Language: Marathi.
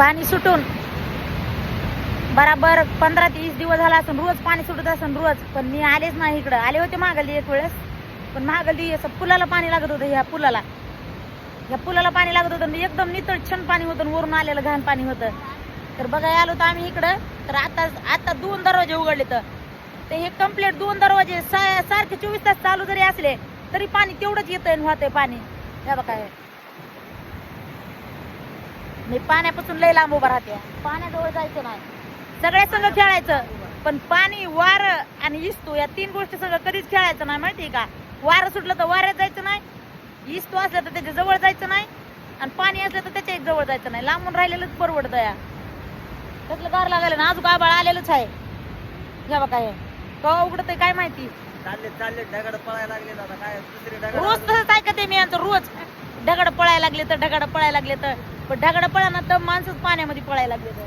पाणी सुटून बराबर 15 ते 20 दिवस झाला असून रोज पाणी सुटत असून रोज, पण मी आलेच नाही इकडं. आले होते महागल्ली एक वेळेस, पण महागल्ली असं पुलाला पाणी लागत होतं. ह्या पुलाला पाणी लागत होतं, एकदम नितळ छान पाणी होतं, वरून आलेलं घाण पाणी होतं. तर बघायला आलो तर आम्ही इकडं. तर आता 2 दरवाजे उघडले, तर ते हे कम्प्लीट 2 दरवाजे सारखे 24 तास चालू जरी असले तरी पाणी तेवढंच येतंय आणि होतंय पाणी. हे बघा, मी पाण्यापासून लय लांब उभा राहते. पाण्याजवळ जायचं नाही, सगळ्या संग खेळायचं, पण पाणी, वारं आणि इस्तू या 3 गोष्टी सगळं कधीच खेळायचं नाही, माहितीये का. वारं सुटलं तर वाऱ्यात जायचं नाही, इस्तू असलं तर त्याच्या जवळ जायचं नाही, आणि पाणी असलं तर त्याच्या जवळ जायचं नाही. लांबून राहिलेलंच परवडतं. या कसलं गार लागायला ना, अजून आबाळ आलेलंच आहे. हे बघा, हे कवा उघडतंय काय माहिती. चालले ढगाड पळायला लागले आता. काय दुसरी रोज तसंच ऐकते मी यांचं, रोज ढगाड पळायला लागले तर पण ढगाड पळाना तर माणसंच पाण्यामध्ये पळायला लागले तर.